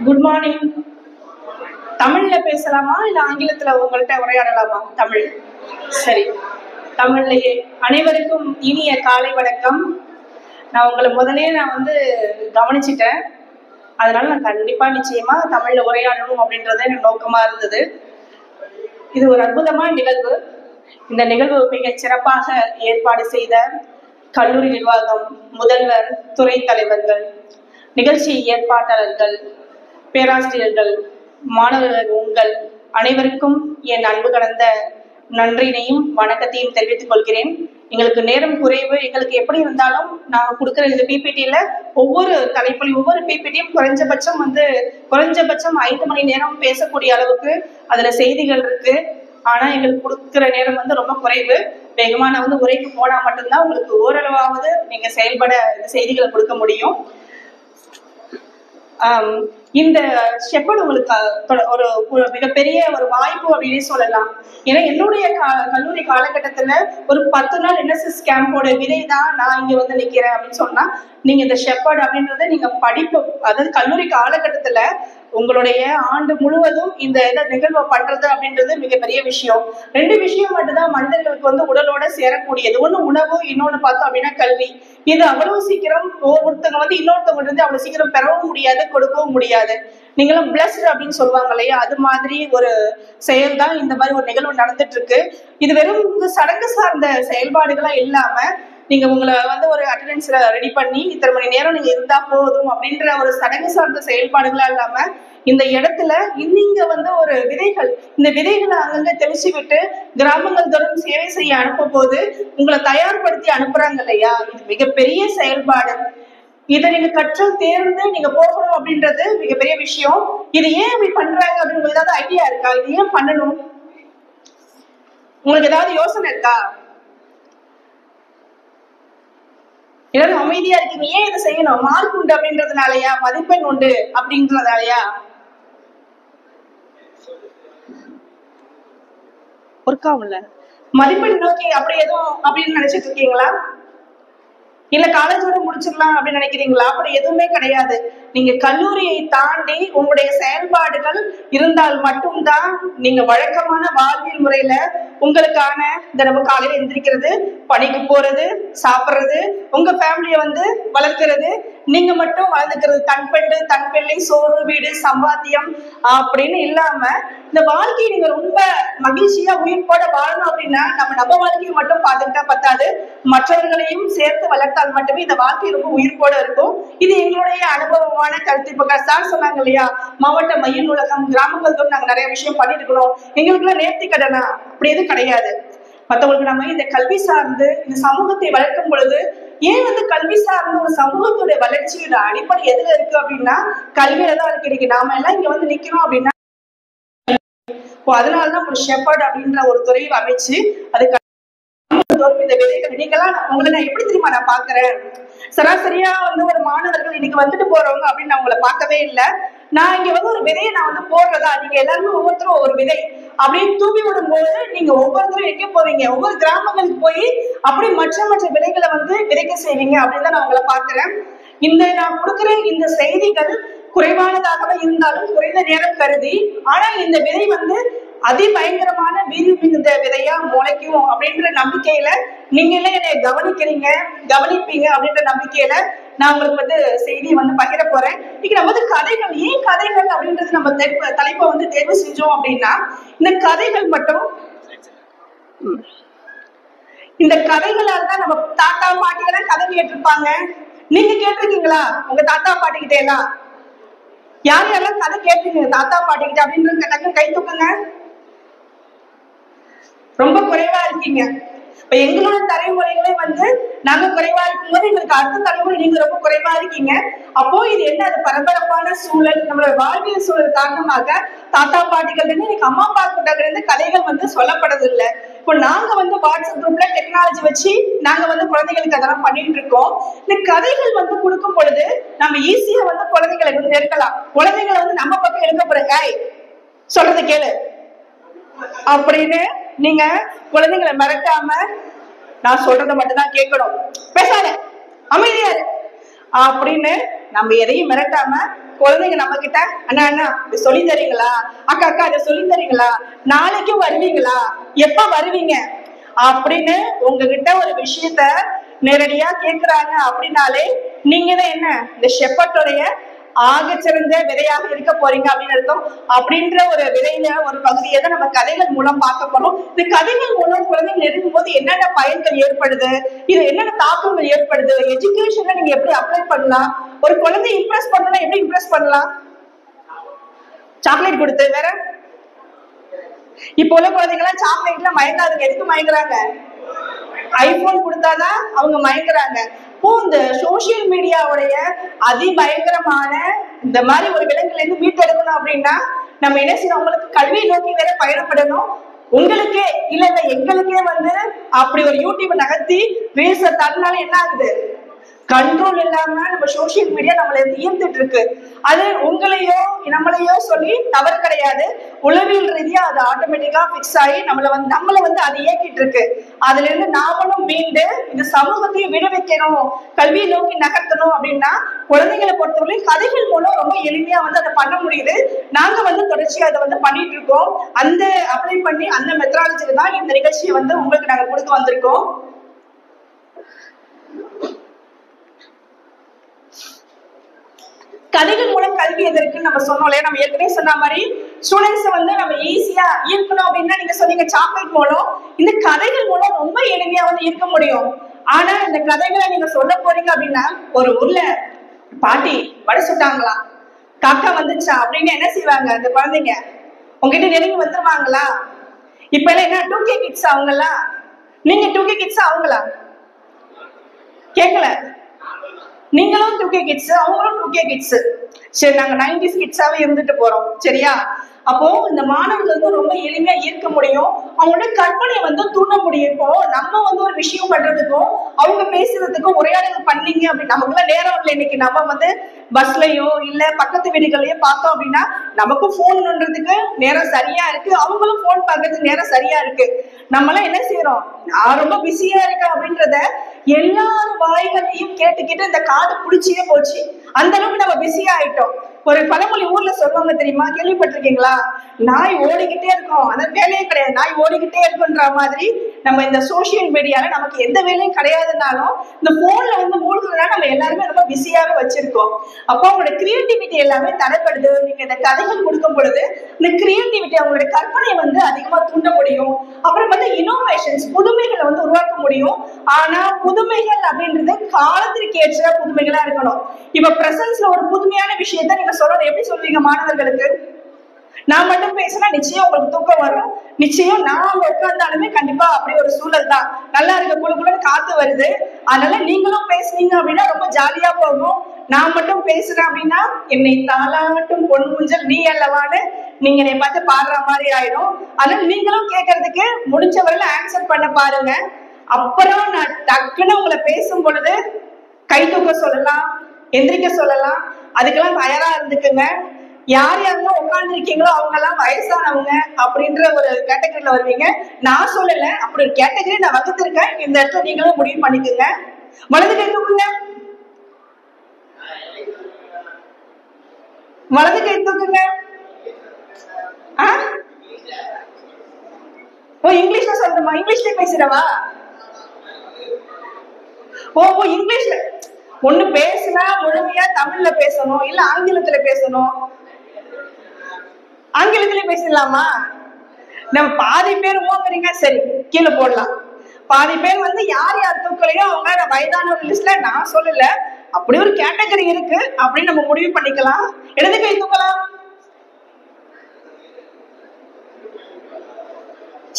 Good morning. தமிழ்ல பேசலாமா இல்ல ஆங்கிலத்துல உங்கள்கிட்ட உரையாடலாமா? தமிழ். சரி, தமிழ்லயே. அனைவருக்கும் இனிய காலை வணக்கம். நான் உங்களை முதலே கவனிச்சிட்டேன். அதனால நான் கண்டிப்பா நிச்சயமா தமிழ்ல உரையாடணும் அப்படின்றத எனக்கு நோக்கமா இருந்தது. இது ஒரு அற்புதமான நிகழ்வு. இந்த நிகழ்வு மிக சிறப்பாக ஏற்பாடு செய்த கல்லூரி நிர்வாகம், முதல்வர், துறை தலைவர்கள், நிகழ்ச்சி ஏற்பாட்டாளர்கள், பேராசிரியர்கள், மாணவர்கள், உங்கள் அனைவருக்கும் என் அன்பு கலந்த நன்றியினையும் வணக்கத்தையும் தெரிவித்துக் கொள்கிறேன். எங்களுக்கு நேரம் குறைவு. எங்களுக்கு எப்படி இருந்தாலும் நாங்கள் கொடுக்குற இந்த பிபிடியில ஒவ்வொரு தலைப்புலையும் ஒவ்வொரு பிபிடியும் குறைஞ்சபட்சம் 5 மணி நேரம் பேசக்கூடிய அளவுக்கு அதுல செய்திகள் இருக்கு. ஆனா எங்களுக்கு கொடுக்குற நேரம் ரொம்ப குறைவு. வேகமா நான் உரைக்கு போனா மட்டும்தான் உங்களுக்கு ஓரளவாவது நீங்க செயல்பட செய்திகளை கொடுக்க முடியும். இந்த ஷெப்பர்ட் உங்களுக்கு ஒரு மிகப்பெரிய ஒரு வாய்ப்பு அப்படின்னு சொல்லலாம். ஏன்னா என்னுடைய கல்லூரி காலகட்டத்துல ஒரு 10 நாள் NSS கேம்போட விதை தான் நான் இங்க நிக்கிறேன் அப்படின்னு சொன்னா, நீங்க இந்த ஷெப்பர்ட் அப்படின்றத நீங்க படிப்பு, அதாவது கல்லூரி காலகட்டத்துல உங்களுடைய ஆண்டு முழுவதும் இந்த நிகழ்வை பண்றது அப்படின்றது மிகப்பெரிய விஷயம். 2 விஷயம் மட்டும்தான் மனிதர்களுக்கு உடலோட சேரக்கூடியது. ஒண்ணு உணவு, இன்னொன்னு பார்த்தோம் அப்படின்னா கல்வி. இது அவ்வளவு சீக்கிரம் ஒருத்தவங்க இன்னொருத்தவங்க இருந்து அவ்வளவு சீக்கிரம் பெறவும் முடியாது, கொடுக்கவும் முடியாது. நீங்களும் பிளஸ்ட் அப்படின்னு சொல்லுவாங்க இல்லையா, அது மாதிரி ஒரு செயல் தான் இந்த மாதிரி ஒரு நிகழ்வு நடந்துட்டு இருக்கு. இது வெறும் சடங்கு சார்ந்த செயல்பாடுகளா இல்லாம நீங்க உங்களை ஒரு அட்டெண்டன்ஸ்ல ரெடி பண்ணி இத்தனை மணி நேரம் நீங்க இருந்தா போதும் அப்படின்ற ஒரு சடங்கு சார்ந்த செயல்பாடுகளா இல்லாம இந்த இடத்துல நீங்க ஒரு விதைகள், இந்த விதைகளை அங்கங்க தெளிச்சு விட்டு கிராமங்கள் தோறும் சேவை செய்ய அனுப்பும் போது உங்களை தயார்படுத்தி அனுப்புறாங்க இல்லையா, இது மிகப்பெரிய செயல்பாடு. இதை நீங்க கற்றல் தேர்ந்து நீங்க போகணும் அப்படின்றது மிகப்பெரிய விஷயம். இது ஏன் இப்படி பண்றாங்க அப்படின்னு ஏதாவது ஐடியா இருக்கா? இது ஏன் பண்ணணும்? உங்களுக்கு ஏதாவது யோசனை இருக்கா? எல்லாரும் அமைதியா இருக்கீங்க. ஏன் இதை செய்யணும்? மார்க் உண்டு அப்படின்றதுனாலயா? மதிப்பெண் உண்டு அப்படின்றதாலயா? ஒர்க்காவும்ல மதிப்பெண் நோக்கி அப்படி எதுவும் அப்படின்னு நினைச்சிட்டு இருக்கீங்களா? இல்ல காலேஜோட முடிச்சிடலாம் அப்படின்னு நினைக்கிறீங்களா? அப்படி எதுவுமே கிடையாது. நீங்க கல்லூரியை தாண்டி உங்களுடைய செயல்பாடுகள் இருந்தால் மட்டும்தான் நீங்க வழக்கமான வாழ்வியல் முறையில உங்களுக்கான இந்த நம்ம காலையில எந்திரிக்கிறது, பணிக்கு போறது, சாப்பிடுறது, உங்க ஃபேமிலியை வளர்க்கிறது, நீங்க மட்டும் வளர்ந்துக்கிறது, தன்பெண்டு தன்பிள்ளை, சோறு, வீடு, சம்பாத்தியம் அப்படின்னு இல்லாம இந்த வாழ்க்கையை நீங்க ரொம்ப மகிழ்ச்சியா உயிர்ப்போட வாழணும் அப்படின்னா நம்ம வாழ்க்கையை மட்டும் பார்த்துக்கிட்டா பத்தாது, மற்றவர்களையும் சேர்த்து வளர்த்தால் மட்டுமே இந்த வாழ்க்கை ரொம்ப உயிர்ப்போட இருக்கும். இது எங்களுடைய அனுபவமான கருத்து. இப்ப சார் சொன்னாங்க இல்லையா, மாவட்ட மைய நூலகம், கிராமங்கள் தோறும் நாங்க நிறைய விஷயம் பண்ணிட்டு இருக்கணும், எங்களுக்கு எல்லாம் நேர்த்தி கடனா அப்படி எதுவும் கிடையாது. மற்றவங்களுக்கு நம்ம இந்த கல்வி சார்ந்து இந்த சமூகத்தை வளர்க்கும் பொழுது ஏன் கல்வி சார்ந்த ஒரு சமூகத்துடைய வளர்ச்சியோட அடிப்படை எதுல இருக்கு அப்படின்னா கல்வியில தான் இருக்கு. இன்னைக்கு நாம எல்லாம் இங்க நிக்கிறோம் அப்படின்னா அதனாலதான் ஒரு ஷெப்பர்ட் அப்படின்ற ஒரு துறையை அமைச்சு அது இந்த விதைகள் நீங்கெல்லாம் உங்களை நான் எப்படி தெரியுமா நான் பாக்குறேன், சராசரியா ஒரு மாணவர்கள் இன்னைக்கு வந்துட்டு போறவங்க அப்படின்னு நான் உங்களை பார்க்கவே இல்லை. நான் இங்க ஒரு விதையை நான் போடுறதா, நீங்க எல்லாருமே ஒவ்வொருத்தரும் ஒவ்வொரு விதை அப்படின்னு தூவி விடும் போது நீங்க ஒவ்வொருத்தரும் எங்க போவீங்க, ஒவ்வொரு கிராமங்களுக்கு போய் அப்படி மற்ற விதைகளை விதைக்க செய்வீங்க அப்படின்னு தான் நான் உங்களை பாக்குறேன். இந்த நான் கொடுக்குற இந்த செய்திகள் குறைவானதாகவே இருந்தாலும் குறைந்த நேரம் கருதி, ஆனா இந்த விதை அதிபயங்கரமான வீடு மிகுந்த விதையா முளைக்கும் அப்படின்ற நம்பிக்கையில நீங்களே என்னை கவனிப்பீங்க அப்படின்ற நம்பிக்கையில நான் உங்களுக்கு செய்தியை பகிர போறேன். இன்னைக்கு நம்ம கதைகள், ஏன் கதைகள் அப்படின்றது நம்ம தலைப்பை தேர்வு செஞ்சோம் அப்படின்னா, இந்த கதைகள் மட்டும் இந்த கதைகளால் தான் நம்ம தாத்தா பாட்டிகளாம் கதை கேட்டிருப்பாங்க. நீங்க கேட்டிருக்கீங்களா உங்க தாத்தா பாட்டிக்கிட்டே எல்லாம்? யார் யாரெல்லாம் கதை கேட்டீங்க தாத்தா பாட்டிக்கிட்ட அப்படின்னு டக்குன்னு கை தூக்குங்க. ரொம்ப குறைவா இருக்கீங்க. இப்ப எங்களோட தலைமுறைகளே நாங்க குறைவா இருக்கும்போது எங்களுக்கு அடுத்த தலைமுறை நீங்க ரொம்ப குறைவா இருக்கீங்க. அப்போ இது என்ன, அது பரபரப்பான சூழல், நம்மளோட வாழ்வியல் சூழல் காரணமாக தாத்தா பாட்டிகள் இன்னைக்கு அம்மா அப்பா கிட்ட இருந்து கதைகள் சொல்லப்படுறது இல்லை. இப்போ நாங்க வாட்ஸ்அப் குரூப்ல டெக்னாலஜி வச்சு நாங்க குழந்தைகளுக்கு அதெல்லாம் பண்ணிட்டு இருக்கோம். இந்த கதைகள் கொடுக்கும் பொழுது நம்ம ஈஸியா குழந்தைகளை நெருக்கலாம். குழந்தைகளை நம்ம பக்கம் எடுக்க போறேன், சொல்றது கேளு அப்படின்னு நீங்க குழந்தைங்களை மிரட்டாம நான் சொல்றதை மட்டும்தான் கேட்கணும், பேசாத, அமைதியாரு அப்படின்னு நம்ம எதையும் மிரட்டாம குழந்தைங்க நம்ம கிட்ட அண்ணா அண்ணா இதை சொல்லி தரீங்களா, அக்கா அக்கா இதை சொல்லி தரீங்களா, நாளைக்கும் வருவீங்களா, எப்ப வருவீங்க அப்படின்னு உங்ககிட்ட ஒரு விஷயத்த நேரடியா கேக்குறாங்க அப்படின்னாலே நீங்க தான் என்ன இந்த ஷெப்பர்டோடைய ஆகச்சிறந்த விதையாக இருக்க போறீங்க அப்படின்னு அர்த்தம். அப்படின்ற ஒரு விதையில ஒரு பகுதியை தான் நம்ம கதைகள் மூலம் பார்க்க போறோம். இந்த கதைகள் மூலம் குழந்தைங்க நெருங்கும் போது என்னென்ன பயன்கள் ஏற்படுது, இது என்னென்ன தாக்கங்கள் ஏற்படுது, எஜுகேஷன்ல நீங்க எப்படி அப்ளை பண்ணலாம், ஒரு குழந்தை இம்ப்ரெஸ் பண்ணலாம் எப்படி இம்ப்ரெஸ் பண்ணலாம், சாக்லேட் கொடுத்து வேற. இப்போ உள்ள குழந்தைங்க எல்லாம் சாக்லேட்ல மயங்காதுங்க. எதுக்கு மயங்குறாங்க, ஐபோன் கொடுத்தாதான் அவங்க மயங்குறாங்க. இந்த சோசியல் மீடியாவுடைய அதிபயங்கரமான இந்த மாதிரி ஒரு விலங்குல இருந்து மீட்டெடுக்கணும் அப்படின்னா நம்ம என்ன செய்யணும், உங்களுக்கு கல்வியை நோக்கி வேற பயணப்படணும். உங்களுக்கே இல்ல இல்ல எங்களுக்கே வந்து அப்படி ஒரு யூடியூப் நகர்த்தி ரீல்ஸ தட்டினால என்ன ஆகுது, கண்ட்ரோல் இல்லாம நம்ம சோசியல் மீடியா நம்மளை ஈர்த்துட்டு இருக்கு. அது உங்களையோ நம்மளையோ சொல்லி தவறு கிடையாது. உளவியல் ரீதியா அது ஆட்டோமேட்டிக்கா பிக்ஸ் ஆகி நம்மளை வந்து அது இயக்கிட்டு இருக்கு. அதுல இருந்து நாமளும் மீண்டு இந்த சமூகத்தையும் விடுவிக்கணும், கல்வியை நோக்கி நகர்த்தணும் அப்படின்னா குழந்தைகளை பொறுத்தவரை கதைகள் மூலம் ரொம்ப எளிமையா வந்து அதை பண்ண முடியுது. நாங்க வந்து தொடர்ச்சியா அதை வந்து பண்ணிட்டு இருக்கோம். அந்த அப்ளை பண்ணி அந்த மெத்தடாலஜில தான் இந்த நிகழ்ச்சியை வந்து உங்களுக்கு நாங்க கொடுக்க வந்திருக்கோம். கதைகள் மூலம் கல்வி எதற்குன்னு நம்ம சொன்னோம் இல்லையா, நம்ம ஏற்கனவே சொன்ன மாதிரி ஸ்டூடெண்ட்ஸ் வந்து நம்ம ஈஸியா ஈர்க்கணும் அப்படின்னா நீங்க சொன்னீங்க சாக்லேட் மூலம், இந்த கதைகள் மூலம் ரொம்ப எளிமையா வந்து ஈர்க்க முடியும். ஆனா இந்த கதைகளை நீங்க சொல்ல போறீங்க அப்படின்னா ஒரு ஊர்ல பாட்டி வடை சுட்டாங்களா, காக்கா வந்துச்சா அப்படின்னு என்ன செய்வாங்க அந்த குழந்தைங்க, உங்ககிட்ட நெருங்கி வந்துருவாங்களா? இப்ப எல்லாம் என்ன 2K கிட்ஸ் அவங்களா, நீங்க 2K கிட்ஸ் அவங்களா கேட்கல, நீங்களும் 2K கிட்ஸ் அவங்களும் 2K கிட்ஸ். சரி, நாங்க 90s கிட்ஸாவே இருந்துட்டு போறோம் சரியா. அப்போ இந்த மாணவர்கள் வந்து ரொம்ப எளிமையா ஈர்க்க முடியும், அவங்களோட கற்பனையை வந்து தூண்ட முடியும். இப்போ நம்ம வந்து ஒரு விஷயம் பண்றதுக்கும் அவங்க பேசுறதுக்கும் உரையாடல் பண்ணீங்க அப்படின்னு நமக்குலாம் நேரம் இல்லை. இன்னைக்கு நம்ம வந்து பஸ்லயோ இல்ல பக்கத்து வீடுகளையோ பார்த்தோம் அப்படின்னா நமக்கும் போன் பண்றதுக்கு நேரம் சரியா இருக்கு, அவங்களும் போன் பார்க்கறதுக்கு நேரம் சரியா இருக்கு. நம்மளாம் என்ன செய்யறோம், நான் ரொம்ப பிஸியா இருக்கேன் அப்படின்றத எல்லாரும் வாய்களையும் கேட்டுக்கிட்டு இந்த காடு புடிச்சியே போச்சு. அந்த அளவுக்கு நம்ம பிஸியா ஆயிட்டோம். ஒரு பழமொழி ஊர்ல சொல்லுவாங்க தெரியுமா, கேள்விப்பட்டிருக்கீங்களா, நாய் ஓடிக்கிட்டே இருக்கும் அதான் வேலையே கிடையாது, நாய் ஓடிக்கிட்டே இருக்குன்ற மாதிரி நம்ம இந்த சோசியல் மீடியால நமக்கு எந்த வேலையும் கிடையாதுனாலும் இந்த போன்ல வந்து மூழ்குறதுனால நம்ம எல்லாருமே ரொம்ப பிஸியாவே வச்சிருக்கோம். அப்போ அவங்களோட கிரியேட்டிவிட்டி எல்லாமே தடைப்படுது. நீங்க இந்த கதைகள் கொடுக்கும் பொழுது இந்த கிரியேட்டிவிட்டி அவங்களோட கற்பனையை வந்து அதிகமா தூண்ட முடியும். அப்புறம் வந்து இனோவேஷன்ஸ் புதுமைகளை வந்து உருவாக்க முடியும். ஆனா புதுமைகள் அப்படின்றது காலத்திற்கு ஏற்ற புதுமைகளா இருக்கணும். இப்ப பிரசன்ஸ்ல ஒரு புதுமையான விஷயத்த நீங்க சொல்றது எப்படி சொல்லுவீங்க மாணவர்களுக்கு? நான் மட்டும் பேசினா நிச்சயம் உங்களுக்கு தூக்கம் வரும், நிச்சயம் நான் உட்கார்ந்தாலுமே கண்டிப்பா அப்படி ஒரு சூழல் தான். நல்லா இருக்க குழுக்குள்ள காத்து வருது, அதனால நீங்களும் பேசுனீங்க அப்படின்னா ரொம்ப ஜாலியா போகும். நான் மட்டும் பேசுறேன் அப்படின்னா என்னை தாளாட்டும் பொன் ஊஞ்சல் நீ அல்லவான்னு நீங்க என்னை பார்த்து பாடுற மாதிரி ஆயிடும். அதனால நீங்களும் கேட்கறதுக்கு முடிஞ்சவரையில ஆன்சர் பண்ண பாருங்க. அப்புறம் நான் டக்குன்னு உங்களை பேசும் பொழுது கை தூக்க சொல்லலாம், எந்திரிக்க சொல்லலாம், அதுக்கெல்லாம் தயாரா இருந்துக்குங்க. யார் யாரெல்லாம் உட்கார்ந்து இருக்கீங்களோ அவங்க எல்லாம் வயசானவங்க அப்படின்ற ஒரு கேட்டகரியில வருவீங்க. நான் சொல்லல, அப்படி ஒரு கேட்டகரி நான் வகுத்திருக்கேன். இந்த இடத்துல நீங்களும் முடிவு பண்ணிக்கோங்க. வலது கை தூக்குங்க, வலது கை தூக்குங்க. ஓ இங்கிலீஷ்ல சொல்லணுமா, இங்கிலீஷ்ல பேசுறவா? ஓ இங்கிலீஷ்ல ஒண்ணு பேசுனா முழுமையா தமிழ்ல பேசணும், இல்ல ஆங்கிலத்துல பேசணும். ஆங்கிலத்திலே பேசலாமா? நம்ம பாதி பேர் ஓங்குறீங்க, சரி கீழே போடலாம். பாதி பேர் வந்து யார் யார் தூக்கலையோ அவங்க வயதான லிஸ்ட்ல நான் சொல்லல, அப்படி ஒரு கேட்டகரி இருக்கு அப்படின்னு நம்ம முடிவு பண்ணிக்கலாம். இடது கை தூக்கலாம்.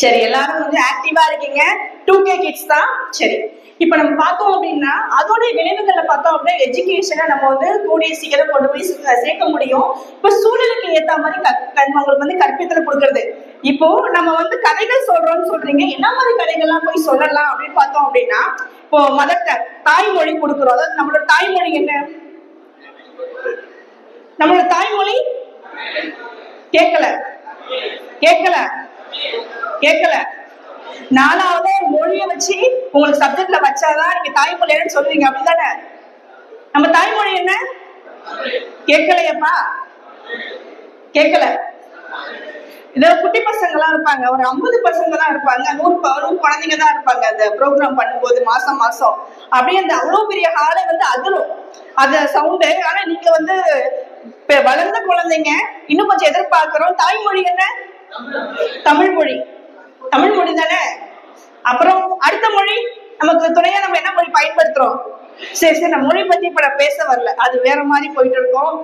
சரி, எல்லாரும் வந்து ஆக்டிவா இருக்கீங்க. 2K கிட்ஸ் தான். சரி, இப்ப நம்ம பார்த்தோம் அப்படின்னா அதோடைய விளைவுகளை பார்த்தோம் அப்படின்னா எஜுகேஷனை நம்ம வந்து கூடிய சீக்கிரம் கொண்டு போய் சேர்க்க முடியும். இப்ப சூழலுக்கு ஏத்த மாதிரி அவங்களுக்கு வந்து கற்பித்தலை கொடுக்கறது. இப்போ நம்ம வந்து கதைகள் சொல்றோம்னு சொல்றீங்க, என்ன மாதிரி கதைகள்லாம் போய் சொல்லலாம் அப்படின்னு பார்த்தோம் அப்படின்னா இப்போ தாய்மொழி கொடுக்குறோம். அதாவது நம்மளோட தாய்மொழி என்ன? நம்மளோட தாய்மொழி கேட்கல கேட்கல கேட்கல. நாலாவது மொழியை வச்சு உங்களுக்கு சப்ஜெக்ட்ல வச்சாதான் நீங்க தாய்மொழின்னு சொல்லுவீங்க, அப்படிதானே? நம்ம தாய்மொழி என்ன? கேட்கலையப்பா, கேட்கல. இத குட்டி பசங்க எல்லாம் இருப்பாங்க, ஒரு 50 பசங்க தான் இருப்பாங்க, 100 குழந்தைங்க தான் இருப்பாங்க அந்த ப்ரோக்ராம் பண்ணும்போது. மாசம் மாசம் அப்படியே அந்த அவ்வளவு பெரிய ஹாலை வந்து அதிரும் அந்த சவுண்டு. ஆனா நீங்க வந்து வளர்ந்த குழந்தைங்க, இன்னும் கொஞ்சம் எதிர்பார்க்கிறோம். தாய்மொழி என்ன? தமிழ் மொழி. தமிழ் மொழி தானே. அப்புறம் அடுத்த மொழி நமக்கு துணையா நம்ம என்ன மொழி பயன்படுத்துறோம்? சரி சரி, நம்ம மொழி பத்தி இப்ப நான் பேச வரல, அது வேற மாதிரி போயிட்டு இருக்கோம்.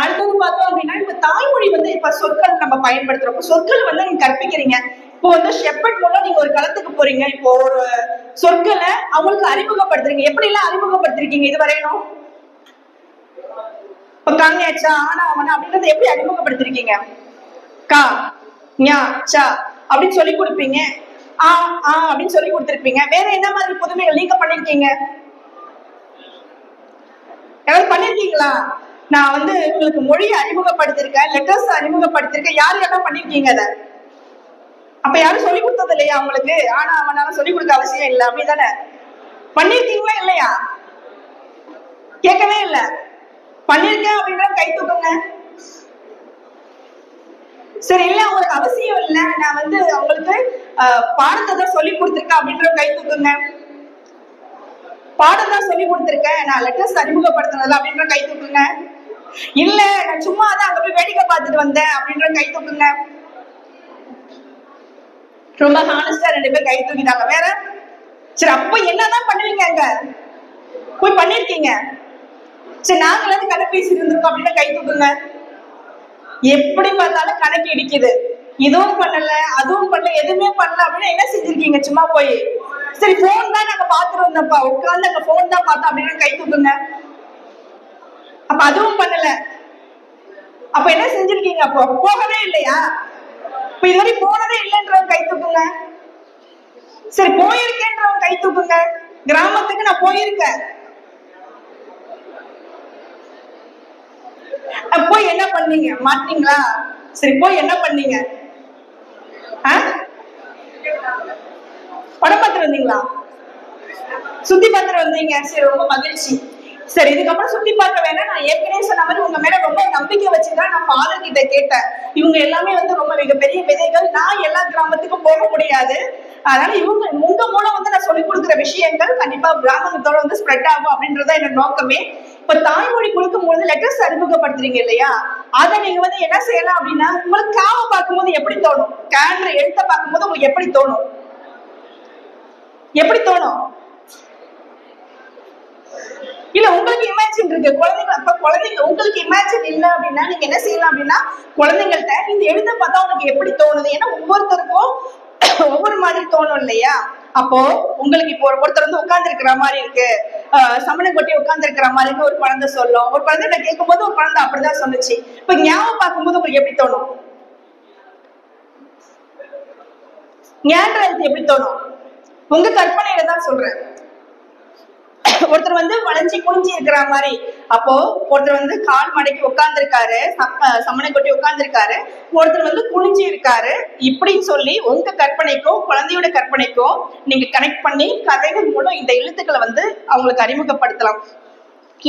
அடுத்தது பார்த்தோம் அப்படின்னா, இப்ப தாய்மொழி வந்து இப்ப சொற்கள் நம்ம பயன்படுத்துறோம். சொற்கள் வந்து நீங்க கற்பிக்கிறீங்க. இப்போ வந்து ஷெப்பர்ட் மூலம் நீங்க ஒரு களத்துக்கு போறீங்க, இப்போ ஒரு சொற்களை அவங்களுக்கு அறிமுகப்படுத்துறீங்க. எப்படி எல்லாம் அறிமுகப்படுத்திருக்கீங்க இது வரையணும்? இப்ப காங்கேச்சா ஆனா அவனா அப்படின்றத எப்படி அறிமுகப்படுத்திருக்கீங்க? கா ஞா சா அப்படின்னு சொல்லி கொடுப்பீங்க. ஆ ஆ அப்படின்னு சொல்லி கொடுத்திருப்பீங்க. வேற என்ன மாதிரி புதுமைகள் நீங்க பண்ணிருக்கீங்க? யாராவது பண்ணிருக்கீங்களா? நான் வந்து உங்களுக்கு மொழியை அறிமுகப்படுத்திருக்கேன், லெட்டர்ஸ் அறிமுகப்படுத்திருக்கேன். யாரு யாரெல்லாம் பண்ணிருக்கீங்க அத? அப்ப யாரும் சொல்லி கொடுத்தது இல்லையா உங்களுக்கு? ஆனா அவனால சொல்லி கொடுக்க அவசியம் இல்லை, அப்படிதானே? பண்ணிருக்கீங்களா இல்லையா? கேட்கவே இல்லை. பண்ணிருக்கேன் அப்படின்ற கை தூக்குங்க. சரி, இல்ல உங்களுக்கு அவசியம் இல்ல, நான் வந்து அவங்களுக்கு பாடத்தை தான் சொல்லி கொடுத்திருக்கேன் அப்படின்ற கை தூக்குங்க. பாடம் தான் சொல்லி கொடுத்திருக்கேன், நான் லெட்டர்ஸ் அறிமுகப்படுத்தினது அப்படின்ற கை தூக்குங்க. இல்ல நான் சும்மா தான் அங்க போய் வேடிக்கை பார்த்துட்டு வந்தேன் அப்படின்ற கை தூக்குங்க. ரொம்ப ஹானஸ்டா 2 பேர் கை தூக்கிட்டாங்க. வேற? சரி, அப்ப என்னதான் பண்ணுவீங்க அங்க போய் பண்ணிருக்கீங்க? சரி, நாங்களாவது கதை பேசிட்டு இருந்திருக்கோம் அப்படின்னு கை தூக்குங்க. எப்படி பார்த்தாலும் கணக்கு இடிக்குது, இதுவும் பண்ணல அதுவும் பண்ணல எதுவுமே பண்ணல அப்படின்னு என்ன செஞ்சிருக்கீங்க? சும்மா போய் சரி போன் தான் நாங்க பாத்துட்டு வந்தோம்ப்பா, உட்கார்ந்து அங்க போன் தான் பார்த்தோம் அப்படின்னு கை தூக்குங்க. அப்ப அதுவும் பண்ணல, அப்ப என்ன செஞ்சிருக்கீங்க? அப்போ போகவே இல்லையா? இப்ப இதுவரை போனதே இல்லைன்றவங்க கை தூக்குங்க. சரி, போயிருக்கேன்றவங்க கை தூக்குங்க. கிராமத்துக்கு நான் போயிருக்கேன். போய் என்ன பண்ணீங்க? மாட்டீங்களா? சரி, போய் என்ன பண்ணீங்க? படம் பார்த்துட்டு வந்தீங்களா? சுத்தி பார்த்துட்டு வந்தீங்க. சரி, ரொம்ப மகிழ்ச்சி. சரி, இதுக்கப்புறம் சுத்தி பார்க்க வேணாம். நான் ஏற்கனவே சொன்ன மாதிரி உங்க மேல ரொம்ப நம்பிக்கை வச்சுதான் நான் ஃபாதர் கிட்ட கேட்டேன். இவங்க எல்லாமே வந்து ரொம்ப மிகப்பெரிய விதைகள், நான் எல்லா கிராமத்துக்கும் போக முடியாது, அதனால இவங்க உங்க மூலம் வந்து நான் சொல்லிக் கொடுக்குற விஷயங்கள் கண்டிப்பா கிராமத்தோட வந்து ஸ்ப்ரெட் ஆகும் அப்படின்றத என்னோட நோக்கமே. இப்ப தாய்மொழி கொடுக்கும் போது லெட்டர்ஸ் அறிமுகப்படுத்துறீங்க இல்லையா, அதை நீங்க வந்து என்ன செய்யலாம் அப்படின்னா, உங்களுக்கு காவை பார்க்கும்போது எப்படி தோணும்? கேன்ற எழுத்த பார்க்கும்போது உங்களுக்கு எப்படி தோணும்? எப்படி தோணும்? இல்ல உங்களுக்கு இமேஜின் இருக்கு, குழந்தைங்க. அப்ப குழந்தைங்க உங்களுக்கு இமேஜின் இல்ல அப்படின்னா நீங்க என்ன செய்யலாம் அப்படின்னா, குழந்தைங்கள்ட்ட இந்த எழுத பார்த்தா உனக்கு எப்படி தோணுது? ஏன்னா ஒவ்வொருத்தருக்கும் ஒவ்வொரு மாதிரி தோணும் இல்லையா? அப்போ உங்களுக்கு இப்போ ஒருத்தர் வந்து உட்கார்ந்து இருக்கிற மாதிரி இருக்கு, சமணம் கொட்டி உட்கார்ந்து இருக்கிற மாதிரி ஒரு குழந்தை சொல்லும். ஒரு குழந்தை கேட்கும் போது ஒரு குழந்தை அப்படிதான் சொன்னுச்சு. இப்ப ஞாபகம் பார்க்கும்போது உங்களுக்கு எப்படி தோணும்? ஞான்ற எழுத்து எப்படி தோணும்? உங்க கற்பனையில தான் சொல்றேன். ஒருத்தர் வந்து வளைஞ்சி குனிஞ்சி இருக்கிற மாதிரி, அப்போ ஒருத்தர் வந்து கால் மடக்கி உட்கார்ந்து இருக்காரு, சமணம் கொட்டி உட்கார்ந்து இருக்காரு, ஒருத்தர் வந்து குனிஞ்சி இருக்காரு. இப்படின்னு சொல்லி உங்க கற்பனைக்கும் குழந்தையோட கற்பனைக்கும் நீங்க கனெக்ட் பண்ணி கதைகள் மூலம் இந்த எழுத்துக்களை வந்து அவங்களுக்கு அறிமுகப்படுத்தலாம்.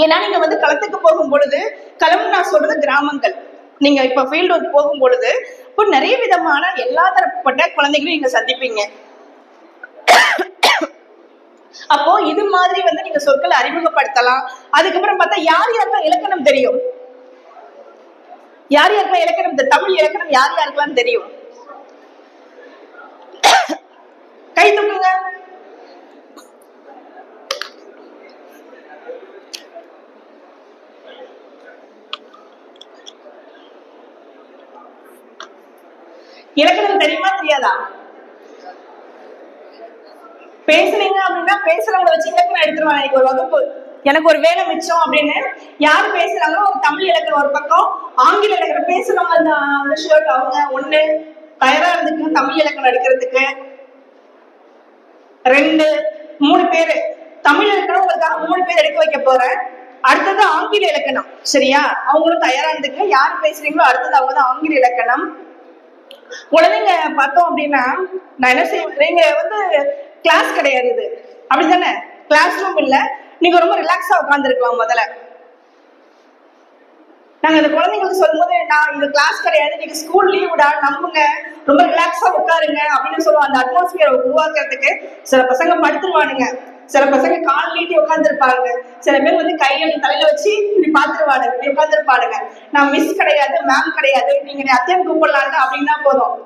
ஏன்னா நீங்க வந்து களத்துக்கு போகும் பொழுது, களம் நான் சொல்றது கிராமங்கள், நீங்க இப்ப ஃபீல்டு ஒர்க் போகும் பொழுது இப்போ நிறைய விதமான எல்லா தரப்பட்ட குழந்தைகளையும் நீங்க சந்திப்பீங்க. அப்போ இது மாதிரி வந்து நீங்க சொற்களை அறிமுகப்படுத்தலாம். அதுக்கப்புறம் பார்த்தா யார் யாருக்கெல்லாம் இலக்கணம் தெரியும்? யார் யாருக்கெல்லாம் இலக்கணம், தமிழ் இலக்கணம் யார் யாருக்கெல்லாம் தெரியும்? கை தூக்குங்க. இலக்கணம் தெரியுமா தெரியாதா? பேசுறீங்க அப்படின்னா பேசுறவங்களை வச்சு இலக்கணம் எடுத்துருவாங்க. எனக்கு ஒரு வகுப்பு, எனக்கு ஒரு வேலை மிச்சம் அப்படின்னு யாரு பேசுறாங்களோ ஒரு தமிழ் இலக்கணம் ஒரு பக்கம், ஆங்கில இலக்கணம் பேசுறவங்க அந்த ஷர்ட் அவங்க ஒண்ணு தயாரா இருந்துக்கு தமிழ் இலக்கணம் எடுக்கிறதுக்கு. 2 3 பேரு தமிழ் இலக்கணம் உங்களுக்காக 3 பேர் எடுக்க வைக்க போறேன். அடுத்தது ஆங்கில இலக்கணம், சரியா? அவங்களும் தயாரா இருந்துக்கு. யாரு பேசுறீங்களோ அடுத்தது அவங்க தான் ஆங்கில இலக்கணம். குழந்தைங்க பார்த்தோம் அப்படின்னா நான் என்ன செய்வேன், நீங்க வந்து கிளாஸ் கிடையாது இது, அப்படித்தானே? கிளாஸ் ரூம் இல்ல, நீங்க ரொம்ப ரிலாக்ஸா உட்காந்துருக்கலாம். முதல்ல நாங்க அந்த குழந்தைங்களுக்கு சொல்லும் போது, நான் இது கிளாஸ் கிடையாது, நீங்க ஸ்கூல் லீவுடா, நம்புங்க, ரொம்ப ரிலாக்ஸா உட்காருங்க அப்படின்னு சொல்லுவோம். அந்த அட்மாஸ்பியரை உருவாக்குறதுக்கு சில பசங்க படுத்துருவானுங்க, சில பசங்க கால் நீட்டி உட்காந்துருப்பாங்க, சில பேர் வந்து கையில தலையில வச்சு இப்படி பாத்துருவானுங்க, இப்படி உட்காந்துருப்பானுங்க. நான் மிஸ் கிடையாது, மேம் கிடையாது, நீங்க அத்தையும் கூப்பிடலாங்க அப்படின்னா போதும்.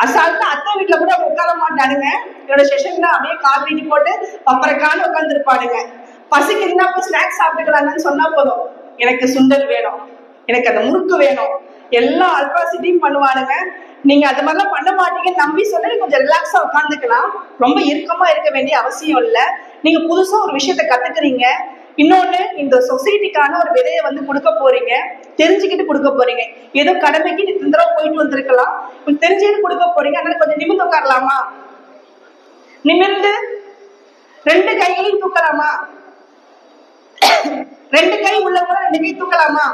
அசால்ட்டா அத்தை வீட்டுல கூட உட்கார மாட்டானுங்க. என்னோட செஷன்ல அப்படியே கால் நீட்டி போட்டு அப்புறம் உட்காந்துருப்பானுங்க. பசிக்கு இருந்தா போய் ஸ்நாக்ஸ் சாப்பிட்டுக்கலாங்கன்னு சொன்னா போதும், எனக்கு சுண்டல் வேணும், எனக்கு அந்த முறுக்கு வேணும், எல்லா அல்ட்ராசிட்டியும் பண்ணுவானுங்க. நீங்க அது மாதிரிலாம் பண்ண மாட்டீங்கன்னு நம்பி சொல்லி கொஞ்சம் ரிலாக்ஸா உட்காந்துக்கலாம். ரொம்ப இறுக்கமா இருக்க வேண்டிய அவசியம் இல்லை. நீங்க புதுசா ஒரு விஷயத்த கத்துக்கிறீங்க. இன்னொன்னு, இந்த சொசைட்டிக்கான ஒரு விதையை வந்து கொடுக்க போறீங்க, தெரிஞ்சுக்கிட்டு கொடுக்க போறீங்க. ஏதோ கடமைக்கு இந்த தடவை போயிட்டு வந்திருக்கலாம், தெரிஞ்சுக்கிட்டு கொடுக்க போறீங்க. அதனால கொஞ்சம் நிமிர்ந்து உட்காரலாமா? நிமிர்ந்து 2 கைகளையும் தூக்கலாமா? 2 கை உள்ளவங்க 2 கை தூக்கலாமா?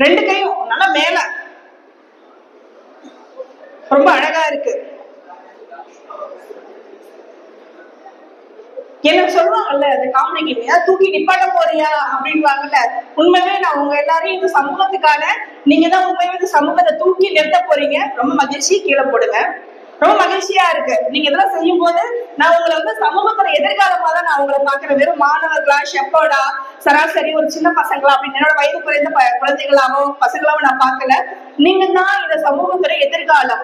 2 கையும் நல்லா மேல. ரொம்ப அழகா இருக்கு. எனக்கு சொல்லுவாங்கல்ல அந்த காமெடிக்கு, தூக்கி நிப்பாட்ட போறியா அப்படின்வாங்கல்ல. உண்மையிலே நான் உங்க எல்லாரையும் இந்த சமூகத்துக்கான, நீங்க தான் உண்மையிலே இந்த சமூகத்தை தூக்கி நிறுத்த போறீங்க. ரொம்ப மகிழ்ச்சி, கீழே போடுங்க. ரொம்ப மகிழ்ச்சியா இருக்கு. நீங்க இதெல்லாம் செய்யும் போது நான் உங்களை வந்து சமூகத்துல எதிர்காலமா தான் நான் உங்களை பாக்குறேன். வெறும் மாணவர்களா, ஷெப்பர்டா, சராசரி ஒரு சின்ன பசங்களா அப்படின்னு என்னோட வயது குறைந்த குழந்தைகளாகவும் பசங்களாவும் நான் பார்க்கல. நீங்க தான் இந்த சமூகத்துறை எதிர்காலம்.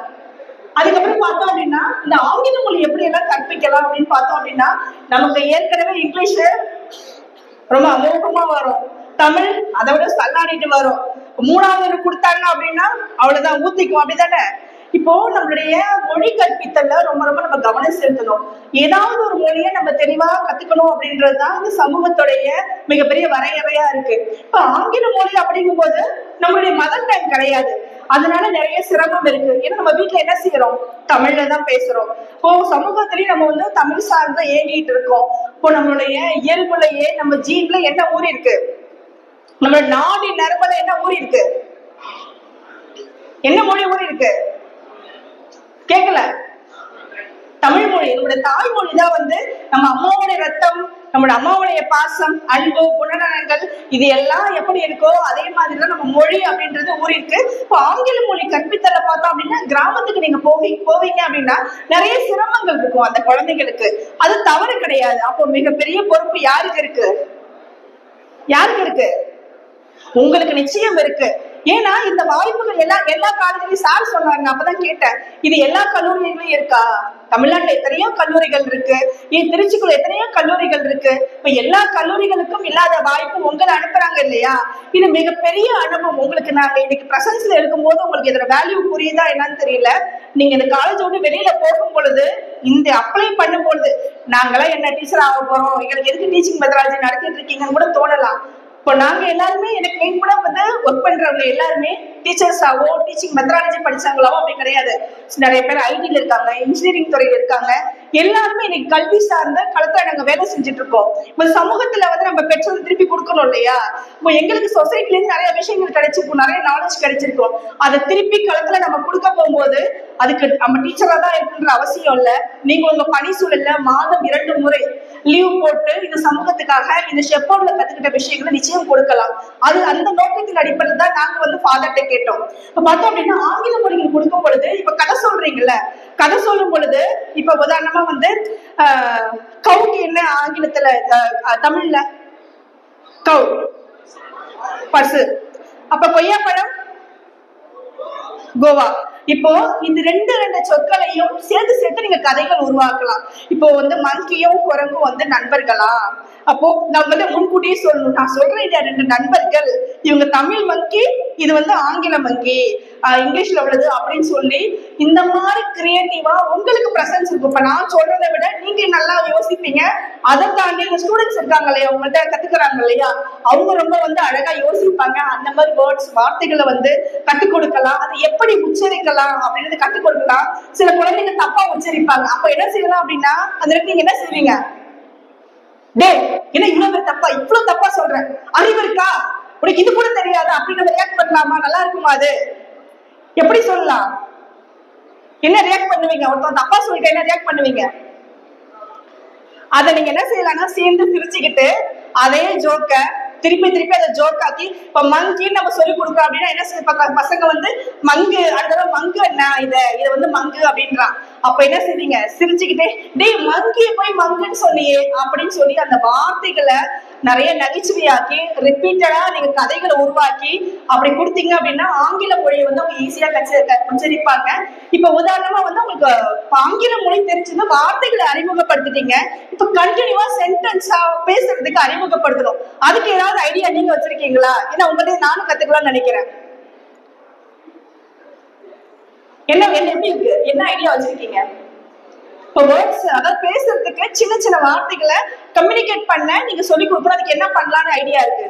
அதுக்கப்புறம் பார்த்தோம் அப்படின்னா, இந்த ஆங்கில மொழி எப்படி எல்லாம் கற்பிக்கலாம் அப்படின்னு பார்த்தோம் அப்படின்னா, நமக்கு ஏற்கனவே இங்கிலீஷ் ரொம்ப அமோகமா வரும், தமிழ் அதை விட தள்ளாடிட்டு வரும். 3வது கொடுத்தாங்க அப்படின்னா அவ்வளவுதான், ஊத்திக்கும். அப்படிதானே? இப்போ நம்மளுடைய மொழி கற்பித்தல்ல ரொம்ப ரொம்ப நம்ம கவனம் செலுத்தணும். ஏதாவது ஒரு மொழியை நம்ம தெளிவா கத்துக்கணும் அப்படின்றதுதான் இந்த சமூகத்துடைய மிகப்பெரிய வரையறையா இருக்கு. இப்ப ஆங்கில மொழி அப்படிங்கும் போது நம்மளுடைய மதர் டங் கிடையாது, அதனால நிறைய சிரமம் இருக்கு. ஏன்னா நம்ம வீட்டுல என்ன செய்யறோம், தமிழ்ல தான் பேசுறோம். இப்போ சமூகத்திலயும் நம்ம வந்து தமிழ் சார்ந்த ஏங்கிட்டு இருக்கோம். இப்போ நம்மளுடைய இயல்புலையே நம்ம ஜீன்ல என்ன ஊறி இருக்கு, நம்மளோட நாடி நரம்புல என்ன ஊறி இருக்கு, என்ன மொழி ஊறி இருக்கு? கேட்கல? தமிழ் மொழி. நம்முடைய தாய்மொழி தான் வந்து நம்ம அம்மாவுடைய ரத்தம், நம்மளோட அம்மாவுடைய பாசம், அன்பு, குணநலங்கள், இது எல்லாம் எப்படி இருக்கோ அதே மாதிரிதான் நம்ம மொழி அப்படின்றது ஊறி இருக்கு. இப்போ ஆங்கில மொழி கற்பித்தல பார்த்தோம் அப்படின்னா, கிராமத்துக்கு நீங்க போவீங்க அப்படின்னா நிறைய சிரமங்கள் இருக்கும் அந்த குழந்தைகளுக்கு. அது தவறு கிடையாது. அப்போ மிகப்பெரிய பொறுப்பு யாருக்கு இருக்கு? யாருக்கு இருக்கு? உங்களுக்கு நிச்சயம் இருக்கு. ஏன்னா இந்த வாய்ப்புகள் எல்லா காலேஜ்லயும் சார் சொன்னாங்க, அப்பதான் கேட்டேன், இது எல்லா கல்லூரிகளிலும் இருக்கா? தமிழ்நாட்டுல எத்தனையோ கல்லூரிகள் இருக்கு, திருச்சிக்குள்ள எத்தனையோ கல்லூரிகள் இருக்கு. இப்ப எல்லா கல்லூரிகளுக்கும் இல்லாத வாய்ப்பு உங்களை அனுப்புறாங்க இல்லையா? இது மிகப்பெரிய அனுபவம். உங்களுக்கு நாங்க இன்னைக்கு பிரசன்ஸ்ல இருக்கும் போது உங்களுக்கு இதோட வேல்யூ புரியுதா என்னன்னு தெரியல. நீங்க இந்த காலேஜ் விட்டு வெளியில போகும் பொழுது, இந்த அப்ளை பண்ணும் பொழுது, நாங்களாம் என்ன டீச்சர் ஆக போறோம், எங்களுக்கு எதுக்கு டீச்சிங் மெத்தடாலஜி நடத்திட்டு இருக்கீங்கன்னு கூட தோணலாம். இப்போ நாங்க எல்லாருமே, எனக்கு கூட வந்து ஒர்க் பண்றவங்க எல்லாருமே டீச்சர்ஸாவோ டீச்சிங் மெத்தடாலஜி படிச்சாங்களாவோ அப்படி கிடையாது. நிறைய பேர் ஐடில இருக்காங்க, இன்ஜினியரிங் துறையில இருக்காங்க. எல்லாருமே இன்னைக்கு கல்வி சார்ந்த களத்துல நாங்க வேலை செஞ்சுட்டு இருக்கோம். இப்போ சமூகத்துல வந்து நம்ம பெற்றோர் திருப்பி கொடுக்கணும் இல்லையா? இப்போ எங்களுக்கு சொசைட்டில இருந்து நிறைய விஷயங்கள் கிடைச்சிருக்கும், நிறைய நாலேஜ் கிடைச்சிருக்கும். அதை திருப்பி களத்துல நம்ம கொடுக்க போகும்போது அதுக்கு நம்ம டீச்சரா தான் இருக்குன்ற அவசியம் இல்லை. நீங்க உங்க பணி சூழல்ல மாதம் 2 முறை லீவ் போட்டு இந்த சமூகத்துக்காக இந்த ஷெப்பர்ட்ல கத்துக்கிட்ட விஷயங்களை நிச்சயம் கொடுக்கலாம். அது அந்த நோக்கத்தின் அடிப்படையில் தான் நாங்க வந்து ஃபாதர்ட்ட கேட்டோம். இப்ப பார்த்தோம் அப்படின்னா, ஆங்கில மொழிகள் கொடுக்கும் பொழுது, இப்ப கதை சொல்றீங்கல்ல, கதை சொல்லும் பொழுது இப்ப உதாரணமா வந்து கவுக்கு என்ன ஆங்கிலத்துல, தமிழ்ல கவு, பசு. அப்ப கொய்யாப்பழம், கோவா. இப்போ இந்த 2 சொற்களையும் சேர்த்து நீங்க கதைகள் உருவாக்கலாம். இப்போ வந்து மங்கியும் குரங்கும் வந்து நண்பர்களா? அப்போ நான் வந்து முன்கூட்டியே சொல்லணும், நான் சொல்றேன் 2 நண்பர்கள், இவங்க தமிழ் மங்கி, இது வந்து ஆங்கில மங்கி, இங்கிலீஷ்ல உள்ளது அப்படின்னு சொல்லி இந்த மாதிரி கிரியேட்டிவா உங்களுக்கு பிரசன்ஸ் இருக்கும். இப்ப நான் சொல்றதை விட நீங்க நல்லா யோசிப்பீங்க. அதை தாண்டி இந்த ஸ்டூடெண்ட்ஸ் இருக்காங்க இல்லையா, உங்கள்கிட்ட கத்துக்கிறாங்க இல்லையா, அவங்க ரொம்ப வந்து அழகா யோசிப்பாங்க. அந்த மாதிரி வார்த்தைகளை வந்து கற்றுக் கொடுக்கலாம், அது எப்படி உச்சரிக்கலாம் அப்படின்றது கற்றுக் கொடுக்கலாம். சில குழந்தைங்க தப்பா உச்சரிப்பாங்க. அப்ப என்ன செய்யலாம் அப்படின்னா, அந்த இடத்துல நீங்க என்ன செய்வீங்க, டே என்ன இவ்வளவு தப்பா சொல்றேன், அறிவு இருக்கா உனக்கு, இது கூட தெரியாது அப்படின்னு ரியாக்ட் பண்ணலாமா? நல்லா இருக்குமா? அது எப்படி சொல்லலாம்? என்ன ரியாக்ட் பண்ணுவீங்க? ஒருத்தன் தப்பா சொல்லிட்டு என்ன ரியாக்ட் பண்ணுவீங்க? அதை நீங்க என்ன செய்யலாம்னா சேர்ந்து சிரிச்சுக்கிட்டு அதே ஜோக்க திருப்பி திருப்பி அதை ஜோக் ஆக்கி இப்ப மங்கின்னு நம்ம சொல்லி கொடுக்குறோம் அப்படின்னா என்ன செய்ய பசங்க வந்து மங்கு அடுத்த மங்கு என்ன இதை வந்து மங்கு அப்படின்றான். அப்ப என்ன செய்வீங்க? சிரிச்சுக்கிட்டே டேய் மங்கிய போய் மங்குன்னு சொன்னியே அப்படின்னு சொல்லி அந்த வார்த்தைகளை நிறைய நகைச்சுவையாக்கி ரிப்பீட்டடா நீங்க கதைகளை உருவாக்கி அப்படி கொடுத்தீங்க அப்படின்னா ஆங்கில மொழியை வந்து அவங்க ஈஸியா உச்சரிப்பாங்க. இப்ப உதாரணமா வந்து உங்களுக்கு ஆங்கில மொழி தெரிஞ்சது, வார்த்தைகளை அறிமுகப்படுத்திட்டீங்க. இப்ப கண்டினியூவா சென்டென்ஸா பேசுறதுக்கு அறிமுகப்படுத்தணும். அதுக்கு ஏதாவது ஐடியா நீங்க வச்சிருக்கீங்களா? ஏன்னா உங்கள்கிட்ட நானும் கத்துக்கலாம்னு நினைக்கிறேன். என்ன எப்படி இருக்கு? என்ன ஐடியா வச்சிருக்கீங்க? இப்போ வேர்ட்ஸ் அதாவது பேசுறதுக்கு சின்ன சின்ன வார்த்தைகளை கம்யூனிகேட் பண்ண நீங்க சொல்லி கொடுக்கணும். அதுக்கு என்ன பண்ணலாம்னு ஐடியா இருக்கு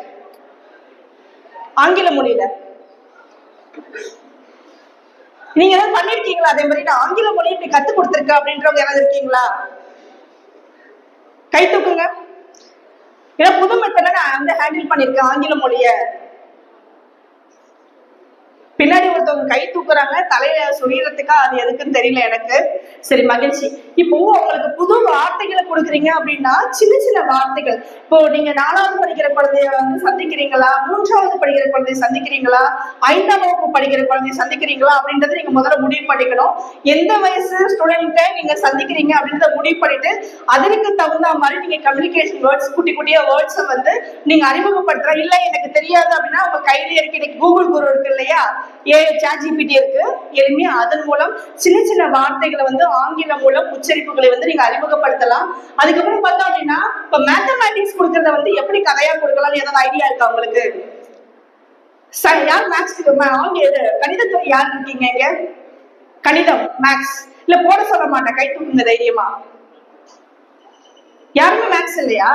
ஆங்கில மொழியில? நீங்க ஏதாவது பண்ணிருக்கீங்களா? அதே மாதிரி நான் ஆங்கில மொழி இப்படி கத்து கொடுத்துருக்க அப்படின்றவங்க யாராவது இருக்கீங்களா? கை தூக்குங்க. ஏன்னா புது மெத்தட்ல நான் வந்து ஹேண்டில் பண்ணிருக்கேன் ஆங்கில மொழிய. பின்னாடி ஒருத்தவங்க கை தூக்குறாங்க, தலைய சுரியறதுக்கா, அது எதுக்குன்னு தெரியல எனக்கு. சரி, மகிழ்ச்சி. இப்போ உங்களுக்கு புது வார்த்தைகளை கொடுக்குறீங்க அப்படின்னா சின்ன சின்ன வார்த்தைகள், இப்போ நீங்க 4வது படிக்கிற குழந்தைய வந்து சந்திக்கிறீங்களா, 3வது படிக்கிற குழந்தைய சந்திக்கிறீங்களா, 5ஆம் வகுப்பு படிக்கிற குழந்தைய சந்திக்கிறீங்களா அப்படின்றத நீங்க முதல்ல முடிவு பண்ணிக்கணும். எந்த வயசு ஸ்டூடெண்ட்டை நீங்க சந்திக்கிறீங்க அப்படின்றத முடிவு பண்ணிட்டு அதற்கு தகுந்த மாதிரி நீங்க கம்யூனிகேஷன் வேர்ட்ஸ், குட்டி குட்டியா வேர்ட்ஸை வந்து நீங்க அறிமுகப்படுத்துற. இல்ல எனக்கு தெரியாது அப்படின்னா உங்க கையில இருக்கு, இன்னைக்கு கூகுள் குரு இருக்கு இல்லையா, ChatGPT இருக்கு, எளிமையா அதன் மூலம் சின்ன சின்ன வார்த்தைகளை வந்து ஆங்கில மூலம் உச்சரிப்புகளை வந்து நீங்க அறிமுகப்படுத்தலாம். அதுக்கப்புறம் பார்த்தோம் அப்படின்னா இப்ப மேத்தமேட்டிக்ஸ் கொடுக்கறத வந்து எப்படி கதையா கொடுக்கலாம் ஏதாவது ஐடியா இருக்கா உங்களுக்கு? யார் மேக்ஸ் கணிதத்துறை யார் இருக்கீங்க இங்க? கணிதம் மேக்ஸ் இல்ல போட சொல்ல மாட்டேன், கை தூக்குங்க தைரியமா. யாருமே மேக்ஸ் இல்லையா?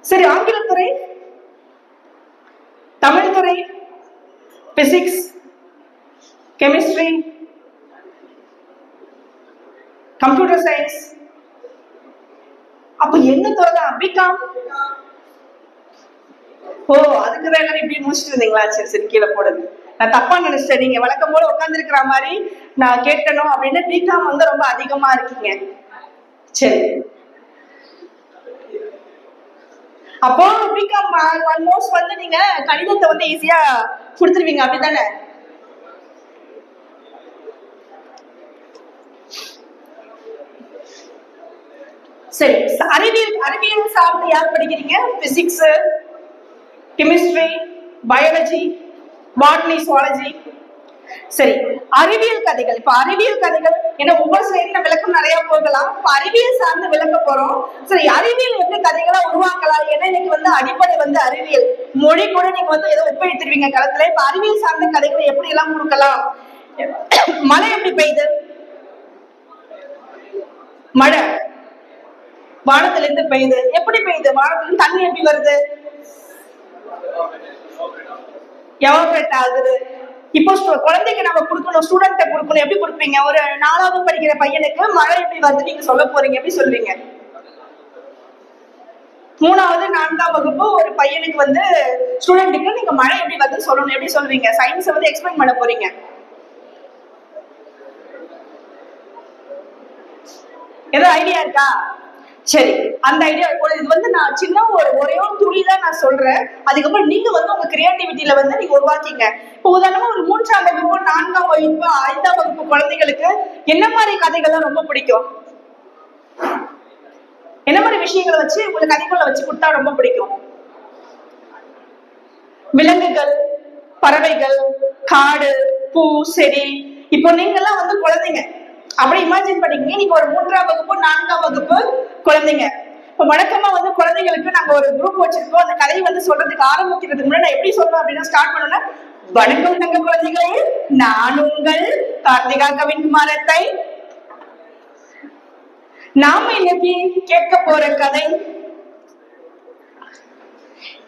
சரி, ஆங்கிலத்துறை, தமிழ் துறை, பிசிக்ஸ், கெமிஸ்ட்ரி, கம்ப்யூட்டர் சயின்ஸ், அப்ப என்ன துறைதான்? பிகாம். ஓ, அதுக்கு தான் இப்படி முடிச்சுட்டு இருந்தீங்களா? சரி சரி, கீழே போடுது. நான் தப்பா நினைச்சிட்டேன். நீங்க வழக்கம் போல உட்கார்ந்து இருக்கிற மாதிரி நான் கேட்கணும் அப்படின்னு. பிகாம் வந்து ரொம்ப அதிகமா இருக்கீங்க. சரி, அப்போ பிகாம் ஆல்மோஸ்ட் வந்து நீங்க கணிதத்தை வந்து ஈஸியா கொடுத்துருவீங்க, அப்படித்தானே? சரி, அறிவியல் சார்ந்து யார் படிக்கிறீங்க? Physics, chemistry, biology, botany, zoology. சரி, அறிவியல் கதைகள். இப்ப அறிவியல் கதைகள் ஏன்னா ஒவ்வொரு சைடுல விளக்கம் நிறைய போகலாம். இப்ப அறிவியல் சார்ந்து விளக்க போறோம். சரி, அறிவியல் எப்படி கதைகளா உருவாக்கலாம்? ஏன்னா இன்னைக்கு வந்து அடிப்படை வந்து அறிவியல். மொழி கூட நீங்க வந்து ஏதோ ஒப்படைத்திருவீங்க களத்துல. இப்ப அறிவியல் சார்ந்த கதைகளை எப்படி எல்லாம் கொடுக்கலாம்? மழை எப்படி பெய்யுது? மழை வானத்துல இருந்து பெய்யுது. எப்படி பெய்யுது? வானத்துல இருந்து தண்ணி எப்படி வருது? எவாபரேட் ஆகுது. இப்போ குழந்தைக்கு நம்ம கொடுக்கணும், ஸ்டூடெண்ட்டை கொடுக்கணும். எப்படி கொடுப்பீங்க? ஒரு 4வது படிக்கிற பையனுக்கு மழை எப்படி வருது நீங்க சொல்ல போறீங்க, எப்படி சொல்லுவீங்க? 3வது 4ஆம் வகுப்பு ஒரு பையனுக்கு வந்து ஸ்டூடெண்ட்டுக்கு நீங்க மழை எப்படி வருதுன்னு சொல்லணும், எப்படி சொல்லுவீங்க? சயின்ஸை வந்து எக்ஸ்பிளைன் பண்ண போறீங்க. ஏதோ ஐடியா இருக்கா? சரி, அந்த ஐடியா இது வந்து நான் சின்ன ஒரே ஒரு துளி தான் நான் சொல்றேன். அதுக்கப்புறம் நீங்க வந்து உங்க கிரியேட்டிவிட்டியில வந்து நீங்க உருவாக்கிங்க. இப்போ உதாரணமா ஒரு 3ஆம் வகுப்பு, 4ஆம் வகுப்பு, 5ஆம் வகுப்பு குழந்தைகளுக்கு என்ன மாதிரி கதைகள்லாம் ரொம்ப பிடிக்கும்? என்ன மாதிரி விஷயங்களை வச்சு உங்களுக்கு கதைகளை வச்சு கொடுத்தா ரொம்ப பிடிக்கும்? விலங்குகள், பறவைகள், காடு, பூ, செடி. இப்போ நீங்க எல்லாம் வந்து குழந்தைங்க, அப்படி இமேஜின் பண்ணிக்கங்க. நீங்க ஒரு 3ஆம் வகுப்பு, 4ஆம் வகுப்பு குழந்தைங்க. இப்ப வழக்கமா வந்து குழந்தைகளுக்கு நாங்க ஒரு குரூப் வச்சிருக்கோம். அந்த கதையை வந்து சொல்றதுக்கு ஆரம்பிக்கிறதுக்கு முன்னாடி நான் எப்படி சொல்றேன் அப்படின்னா ஸ்டார்ட் பண்ணோம்னா, வணக்கம் தங்க குழந்தைகளே, நான் உங்கள் கார்த்திகா கவின்குமாரத்தை. நாம இன்னைக்கு கேட்க போற கதை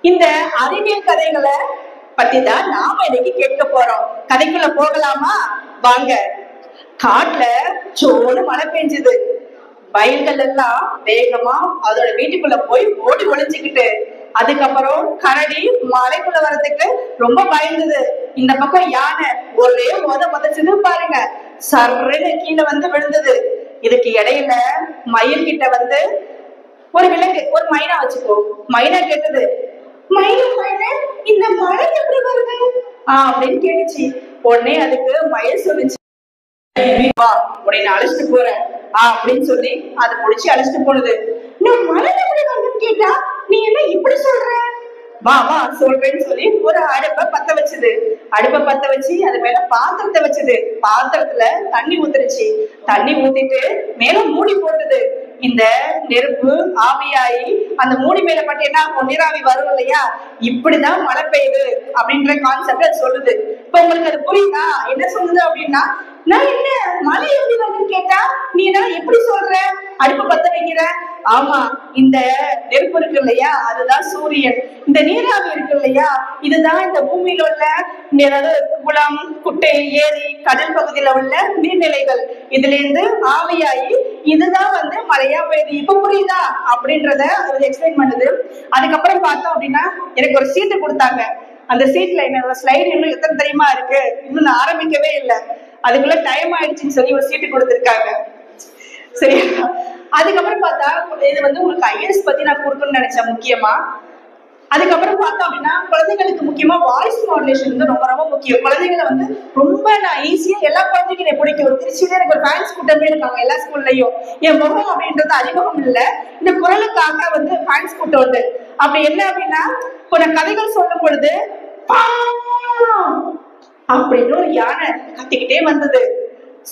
இந்த அறிவியல் கதைகளை பத்தி தான் நாம இன்னைக்கு கேட்க போறோம். கதைக்குள்ள போகலாமா? வாங்க. காட்டுல சோறு மழை பெஞ்சுது. வயல்கள் எல்லாம் வேகமா அதோட வீட்டுக்குள்ள போய் ஓடி ஒளிஞ்சுக்கிட்டு, அதுக்கப்புறம் கரடி மலைக்குள்ள வர்றதுக்கு ரொம்ப பயந்தது. இந்த பக்கம் யானை ஒரே உதச்சுன்னு பாருங்க, சர்ன்னு கீழே வந்து விழுந்தது. இதுக்கு இடையில மயில் கிட்ட வந்து ஒரு விலங்கு, ஒரு மைனா வச்சுக்கோ. மைனா கேட்டது, மயில் மயில இந்த மழை எப்படி வருது அப்படின்னு கேட்டுச்சு. உடனே அதுக்கு மயில் சொல்லுச்சு, வா உடனே நான் அழைச்சிட்டு போறேன் அப்படின்னு சொல்லி அதை முடிச்சு அழைச்சிட்டு போனது. நான் மழை எப்படி வருதுன்னு கேட்டா நீ என்ன இப்படி சொல்ற, வா வா சொல்றேன்னு சொல்லி ஒரு அடுப்பை பத்த வச்சது. அடுப்பை பத்த வச்சு அது மேல பாத்திரத்தை வச்சது. பாத்திரத்துல தண்ணி ஊத்துருச்சு. தண்ணி ஊத்திட்டு மேல மூடி போட்டது. இந்த நெருப்பு ஆவியாயி அந்த மூடி மேல பட்டு என்ன ஆகும், நீராவி வரும் இல்லையா, இப்படிதான் மழை பெய்யுது அப்படின்ற கான்செப்ட் அது சொல்லுது. இப்ப உங்களுக்கு அது புரியுதா என்ன சொல்லுது அப்படின்னா, நான் என்ன மழை எப்படி வருதுன்னு கேட்டா நீ என்ன எப்படி சொல்ற, அடுப்பு பத்த வைக்கிற, ஆமா இந்த நெருப்பு இருக்கு இல்லையா அதுதான் சூரியன், இந்த நீராவி இருக்கு இல்லையா இதுதான் இந்த பூமியில உள்ள குளம், குட்டை, ஏரி, கடல் பகுதியில உள்ள நீர்நிலைகள், இதுல இருந்து ஆவியாயி இதுதான் வந்து மழையா பெய்யுது. இப்ப புரியுதா அப்படின்றத அது எக்ஸ்பிளைன் பண்ணுது. அதுக்கப்புறம் பார்த்தோம் அப்படின்னா எனக்கு ஒரு சீட்டு கொடுத்தாங்க. அந்த சீட்ல என்னோட ஸ்லைடு இன்னும் எத்தனை தெரியுமா இருக்கு, இன்னும் நான் ஆரம்பிக்கவே இல்லை, அதுக்குள்ள டைம் ஆயிடுச்சுன்னு சொல்லி ஒரு சீட்டு கொடுத்துருக்காங்க. சரியா? அதுக்கப்புறம் பார்த்தா இது வந்து உங்களுக்கு ஐஎஸ் பத்தி நான் கொடுக்கணும்னு நினைச்சேன் முக்கியமா. அதுக்கப்புறம் பார்த்தோம் அப்படின்னா குழந்தைங்களுக்கு முக்கியமா வாய்ஸ் மாடுலேஷன் வந்து ரொம்ப ரொம்ப முக்கியம். குழந்தைங்களை வந்து ரொம்ப நான் ஈஸியா எல்லா குழந்தைக்கும் எனக்கு பிடிக்கும். திருச்சியில எனக்கு ஒரு ஃபேன்ஸ் கூட்டமே இருக்காங்க எல்லா ஸ்கூல்லையும். என் முகம் அப்படின்றது அறிமுகம் இல்லை, இந்த குரலுக்காக வந்து ஃபேன்ஸ் கூட்டம் உண்டு. அப்படி என்ன அப்படின்னா இப்போ நான் கதைகள் சொல்லும் பொழுது அப்படின்னு ஒரு யானை கத்திக்கிட்டே வந்தது,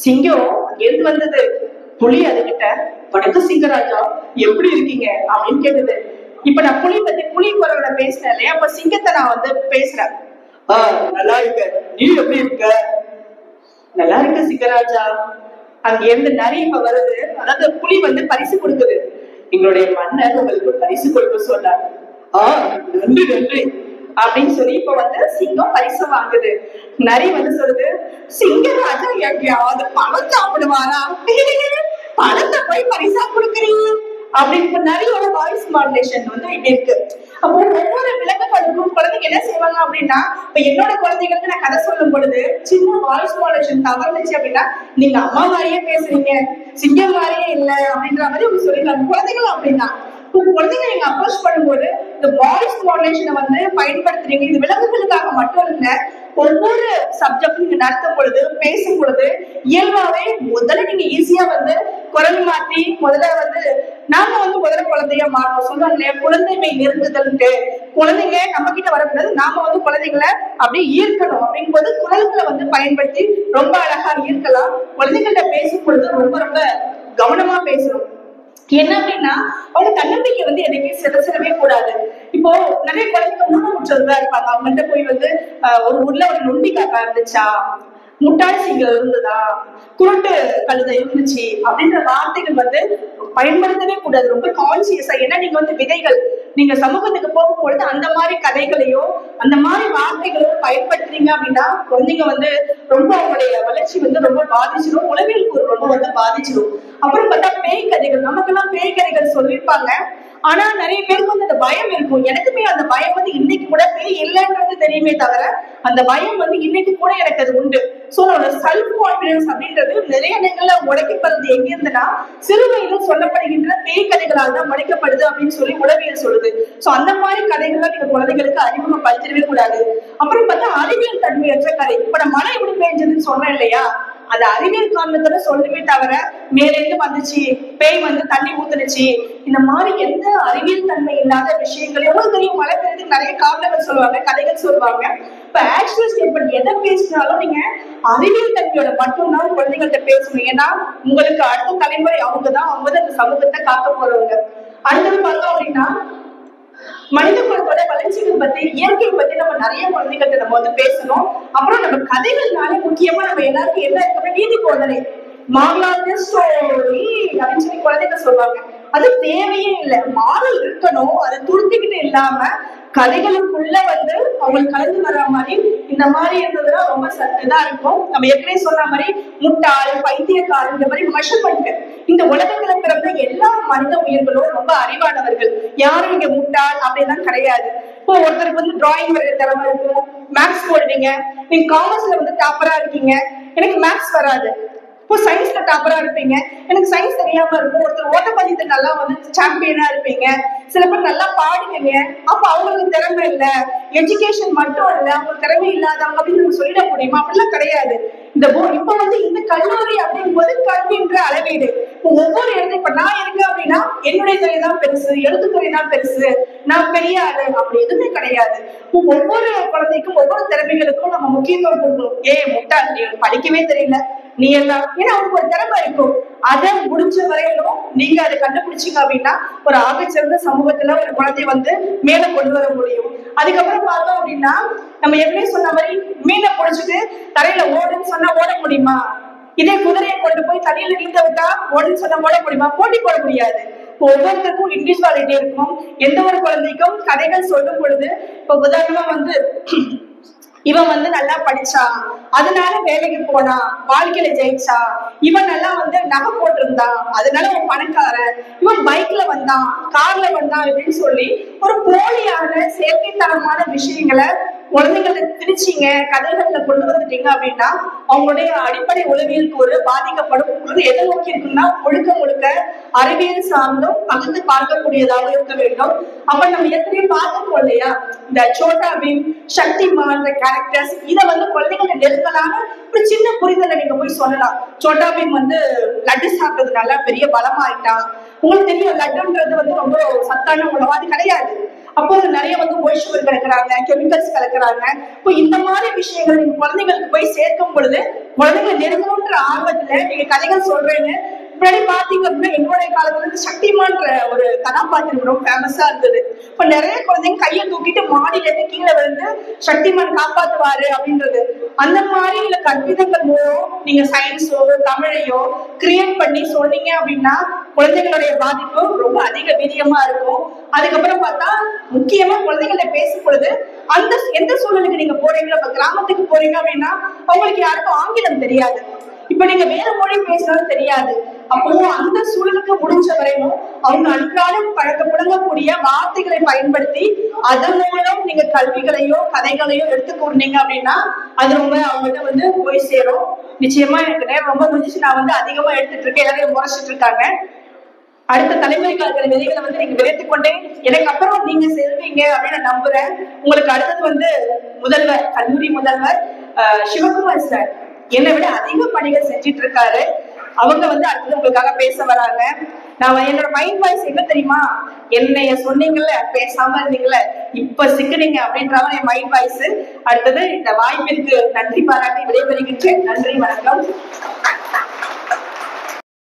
சிங்கம் அங்கிருந்து வந்தது, புலி அதுகிட்ட வணக்கம் சிங்கராஜா எப்படி இருக்கீங்க அப்படின்னு கேட்டது. இப்ப நான் புலி பத்தி புலி குரலோட பேசுறேன் இல்லையா, அப்ப சிங்கத்தை நான் வந்து பேசுறேன். நல்லா இருக்க, நீ எப்படி இருக்க, நல்லா இருக்கு சிங்கராஜா. அங்க இருந்து நிறைய இப்ப வருது, அதாவது புலி வந்து பரிசு கொடுக்குது, எங்களுடைய மன்னர் உங்களுக்கு பரிசு கொடுக்க சொன்னார், நன்றி நன்றி அப்படின்னு சொல்லி இப்ப வந்து சிங்கம் பரிசு வாங்குது. நரி வந்து சொல்லுது, சிங்கராஜா எங்கேயாவது பழம் சாப்பிடுவாரா, பழத்தை போய் பரிசா கொடுக்குறீங்க அப்படின்னு நரியோட வாய்ஸ் மாடுலேஷன் வந்து இப்படி இருக்கு. அப்போ ஒவ்வொரு விலங்குகளுக்கும் குழந்தைங்க என்ன செய்வாங்க அப்படின்னா, இப்ப என்னோட குழந்தைங்களுக்கு நான் கதை சொல்லும் பொழுது சின்ன வாய்ஸ் மாடுலேஷன் தவறுச்சு அப்படின்னா நீங்க அம்மா மாதிரியே பேசுறீங்க, சிங்கம் மாதிரியே இல்லை அப்படின்ற மாதிரி அவங்க சொல்லிடுறாங்க. குழந்தைகளும் அப்படின்னா குழந்தைங்க நீங்க அப்ரோச் பண்ணும்போது இந்த வாய்ஸ் மாடுலேஷனை வந்து பயன்படுத்துறீங்க. இது விலங்குகளுக்காக மட்டும் இல்ல, ஒவ்வொரு சப்ஜெக்டும் நீங்க நடத்தும் பொழுது பேசும் பொழுது இயல்பாவே முதல்ல நீங்க ஈஸியா வந்து குரல் மாத்தி முதல்ல வந்து நாம வந்து முதல்ல குழந்தையா மாறணும். சொல்றாங்க இல்லையா குழந்தைமை நெருங்குதல்ட்டு, குழந்தைங்க நம்ம கிட்ட வரக்கூடாது, நாம வந்து குழந்தைங்களை அப்படியே ஈர்க்கணும். அப்படிங்கும் போது குரல்களை வந்து பயன்படுத்தி ரொம்ப அழகா ஈர்க்கலாம். குழந்தைகள்கிட்ட பேசும் பொழுது ரொம்ப ரொம்ப கவனமா பேசணும். என்ன அப்படின்னா அவங்க தன்னம்பிக்கை வந்து எதையுமே சிறவே கூடாது. இப்போ நிறைய குழந்தைங்க ஊனமுற்றதா இருப்பாங்க, அவங்கள்ட்ட போய் வந்து ஒரு ஊர்ல ஒரு நொண்டி காக்கா இருந்துச்சா, முட்டாள் சிங்கம் இருந்ததா, குருட்டு கழுதை இருந்துச்சு அப்படின்ற வார்த்தைகள் வந்து பயன்படுத்தவே கூடாது. ரொம்ப கான்சியஸா, ஏன்னா நீங்க வந்து விதைகள், நீங்க சமூகத்துக்கு போகும்பொழுது அந்த மாதிரி கதைகளையோ அந்த மாதிரி வார்த்தைகளோ பயன்படுத்துறீங்க அப்படின்னா குழந்தைங்க வந்து ரொம்ப அவங்களுடைய வளர்ச்சி வந்து ரொம்ப பாதிச்சிடும், உளவியல் கூறு ரொம்ப வந்து பாதிச்சிடும். அப்புறம் பார்த்தா பேய் கதைகள், நமக்கெல்லாம் பேய் கதைகள் சொல்லியிருப்பாங்க, ஆனா நிறைய பேருக்கு வந்து அந்த பயம் இருக்கும். எனக்குமே அந்த பயம் வந்து இன்னைக்கு கூட பேய் இல்லைன்றது தெரியுமே தவிர அந்த பயம் வந்து இன்னைக்கு கூட எனக்கு அது உண்டு. சோ செல்ஃப் கான்பிடன்ஸ் அப்படின்றது நிறைய இடங்கள்ல உடைக்கப்படுறது எங்க இருந்துன்னா சிறு வயதில் சொல்லப்படுகின்ற பேய் கதைகளால் தான் உடைக்கப்படுது அப்படின்னு சொல்லி உளவியல் சொல்லுது. சோ அந்த மாதிரி கதைகள்லாம் நீங்க குழந்தைகளுக்கு அறிமுகப்படுத்திடவே கூடாது. அப்புறம் பார்த்தா அறிவியல் தன்மையற்ற கதை, இப்ப நான் மழை எப்படி பெய்ஞ்சதுன்னு சொன்னேன் இல்லையா, அது அறிவியல் காரணத்துல சொல்லுமே தவிர மேலேருந்து வந்துச்சு, பேய் வந்து தண்ணி ஊத்துனுச்சு, இந்த மாதிரி எந்த அறிவியல் தன்மை இல்லாத விஷயங்கள் எவ்வளவு தெரியும். மழை பெய்யறதுக்கு நிறைய காரணங்கள் சொல்லுவாங்க, கதைகள் சொல்லுவாங்க. இப்ப ஆக்சுவல் ஸ்டேட்மெண்ட் எதை பேசினாலும் நீங்க அறிவியல் தன்மையோட மட்டும்தான் குழந்தைகள்கிட்ட பேசணும். ஏன்னா உங்களுக்கு அடுத்த தலைமுறை அவங்கதான், அவங்க அந்த சமூகத்தை காக்க போறவங்க. அடுத்தது பார்த்தோம் அப்படின்னா மனித குலத்தோட வளர்ச்சிகள் பத்தி, இயற்கை பத்தி நம்ம நிறைய குழந்தைகிட்ட நம்ம வந்து பேசணும். அப்புறம் நம்ம கதைகள்னாலே முக்கியமா நம்ம எல்லாருக்கும் என்ன இருக்கு, நீதி போதனை, மாங்கலாங்க ஸ்டோரி அப்படின்னு சொல்லி குழந்தைங்க சொல்லுவாங்க. அது தேவையே இல்லை, மாறல் இருக்கணும், அது துருத்திக்கிட்டு இல்லாம கதைகளுக்குள்ள வந்து அவங்களுக்கு கலந்து வர்ற மாதிரி இந்த மாதிரி இருந்ததுன்னா ரொம்ப சத்துதான் இருக்கும். நம்ம ஏற்கனவே சொன்ன மாதிரி முட்டாள், பைத்தியக்காரன், இந்த மாதிரி மெஷர்மெண்ட், இந்த உலகத்துல பிறந்த எல்லா மனித உயிர்களும் ரொம்ப அறிவானவர்கள், யாரும் இங்க முட்டாள் அப்படின்லாம் கிடையாது. இப்போ ஒருத்தருக்கு வந்து டிராயிங் வரைய திறமை இருக்கும், மேக்ஸ் போடுவீங்க, நீங்க காமர்ஸ்ல வந்து டாப்பரா இருக்கீங்க, எனக்கு மேக்ஸ் வராது, இப்போ சயின்ஸ்ல டாப்பரா இருப்பீங்க, எனக்கு சயின்ஸ் தெரியாம இருக்கும். ஒருத்தர் ஓட்டப்பந்தயத்துல நல்லா வந்து சாம்பியனா இருப்பீங்க, சில பேர் நல்லா பாடுவீங்க. அப்ப அவங்களுக்கு திறமை இல்ல, எஜுகேஷன் மட்டும் இல்ல, அவங்க திறமை இல்லாதவங்க அப்படின்னு நம்ம சொல்லிட முடியுமா? அப்படிலாம் கிடையாது. இப்ப வந்து இந்த கல்லூரி அப்படிங்கும் போது கல்வின்ற அளவீடு ஒவ்வொரு இடத்துல இப்ப நான் இருக்கேன் அப்படின்னா என்னுடைய துறை தான் பெருசு, எழுத்துத்துறை தான் பெருசு, நான் பெரிய ஆளு அப்படி எதுவுமே கிடையாது. ஒவ்வொரு குழந்தைக்கும் ஒவ்வொரு திறமைகளுக்கும் நம்ம முக்கியத்துவம் கொடுக்கணும். முட்டாள், நீ படிக்கவே தெரியல, நீ எல்லாம், ஏன்னா அவனுக்கு ஒரு திறமை இருக்கும். அதை முடிஞ்ச வரையிலும் நீங்க அதை கண்டுபிடிச்சீங்க அப்படின்னா ஒரு ஆகச்சிறந்த சமூகத்துல ஒரு குழந்தை வந்து மேல கொண்டு வர முடியும். அதுக்கப்புறம் பார்த்தோம் அப்படின்னா நம்ம எப்படி சொன்ன மாதிரி மீனை பிடிச்சிட்டு தரையில ஓடுன்னு சொன்னா ஓட முடியுமா? இதே குதிரையை கொண்டு போய் தரையில நீந்த விட்டா ஓடுன்னு சொன்னா ஓட முடியுமா? போட்டி போட முடியாது. ஒவ்வொருத்தருக்கும் இண்டிவிஜுவாலிட்டி இருக்கும். எந்த ஒரு குழந்தைக்கும் கதைகள் சொல்லும் பொழுது இப்ப உதாரணமா வந்து இவன் வந்து நல்லா படிச்சான், அதனால வேலைக்கு போனான், வாழ்க்கையில ஜெயிச்சா, இவன் நல்லா வந்து நகை போட்டிருந்தான், அதனால ஒரு பணக்காரன், இவன் பைக்ல வந்தான், கார்ல வந்தான் அப்படின்னு சொல்லி ஒரு போலியான செயற்கைத்தனமான விஷயங்களை குழந்தைங்களை திரிச்சிங்க கதைகள்ல கொண்டு வந்துட்டீங்க அப்படின்னா அவங்களுடைய அடிப்படை உளவியல் கூறு பாதிக்கப்படும். எதை நோக்கி இருக்குன்னா முழுக்க முழுக்க அறிவியல் சார்ந்தும் பகிர்ந்து பார்க்கக்கூடியதாக இருக்க வேண்டும். அப்ப நம்ம எத்தனையோ பார்த்துக்கோ இல்லையா, இந்த சோட்டா பீம், சக்திமான், இந்த கேரக்டர்ஸ், இதை வந்து குழந்தைகளை நெருங்கலான ஒரு சின்ன புரிதலை நீங்க போய் சொல்லலாம். சோட்டா பீம் வந்து லட்டு சாப்பிட்டதுனால பெரிய பலமாயிட்டான். உங்களுக்கு தெரியும் லட்டுன்றது வந்து ரொம்ப சத்தான உணவு அது கிடையாது. அப்போ நிறைய வந்து ஒய் சுகர் கலக்குறாங்க, கெமிக்கல்ஸ் கலக்குறாங்க. இப்போ இந்த மாதிரி விஷயங்கள் நீங்க குழந்தைங்களுக்கு போய் சேர்க்கும் பொழுது குழந்தைங்களை நெருங்கணுன்ற ஆர்வத்துல நீங்க கதைகள் சொல்றேன்னு முன்னாடி பாத்தீங்க அப்படின்னா என்னுடைய காலத்துல இருந்து சக்திமான்ற ஒரு கதாபாத்திரம் ரொம்ப ஃபேமஸா இருந்தது. இப்ப நிறைய குழந்தைங்க கையை தூக்கிட்டு மாடியில இருந்து கீழே விழுந்து சக்திமான் காப்பாத்துவாரு அப்படின்றது. அந்த மாதிரி இல்ல கற்பிதங்கள் மூலம் நீங்க சயின்ஸோ தமிழையோ கிரியேட் பண்ணி சொன்னீங்க அப்படின்னா குழந்தைகளுடைய பாதிப்பு ரொம்ப அதிக வீரியமா இருக்கும். அதுக்கப்புறம் பார்த்தா முக்கியமா குழந்தைகளை பேசும் பொழுது அந்த எந்த சூழலுக்கு நீங்க போறீங்களோ, இப்ப கிராமத்துக்கு போறீங்க அப்படின்னா அவங்களுக்கு யாருக்கும் ஆங்கிலம் தெரியாது, இப்ப நீங்க வேற மொழி பேசினாலும் தெரியாது. அப்போ அந்த சூழலுக்கு முடிஞ்ச வரையும் அவங்க அன்றாடம் புழங்கக்கூடிய வார்த்தைகளை பயன்படுத்தி அதன் மூலம் நீங்க கல்விகளையோ கதைகளையோ எடுத்து கூறினீங்க அப்படின்னா அது ரொம்ப அவங்ககிட்ட வந்து போய் சேரும். நிச்சயமா எனக்கு நேரம் ரொம்ப முடிஞ்சு, நான் வந்து அதிகமா எடுத்துட்டு இருக்கேன், எல்லாரையும் முறைச்சிட்டு இருக்காங்க. அடுத்த தலைமுறைக்கு இருக்கிற விதைகளை வந்து நீங்க விதைத்துக் கொண்டே எனக்கு அப்புறம் நீங்க செல்வீங்க அப்படின்னு நான் நம்புறேன். உங்களுக்கு அடுத்தது வந்து முதல்வர், கல்லூரி முதல்வர் சிவகுமார் சார் என்னை விட அதிக பணிகள் செஞ்சிட்டு இருக்காரு. அவங்க வந்து அடுத்தது உங்களுக்காக பேச வராங்க. நான் என்னோட மைண்ட் வாய்ஸ் என்ன தெரியுமா, என்னைய சொன்னீங்கல்ல பேசாம இருந்தீங்கல்ல இப்ப சிக்கினீங்க அப்படின்றவங்க என் மைண்ட் வாய்ஸ். அடுத்தது இந்த வாய்ப்பிற்கு நன்றி பாராட்டி விடைபெறுகின்றேன். நன்றி, வணக்கம்.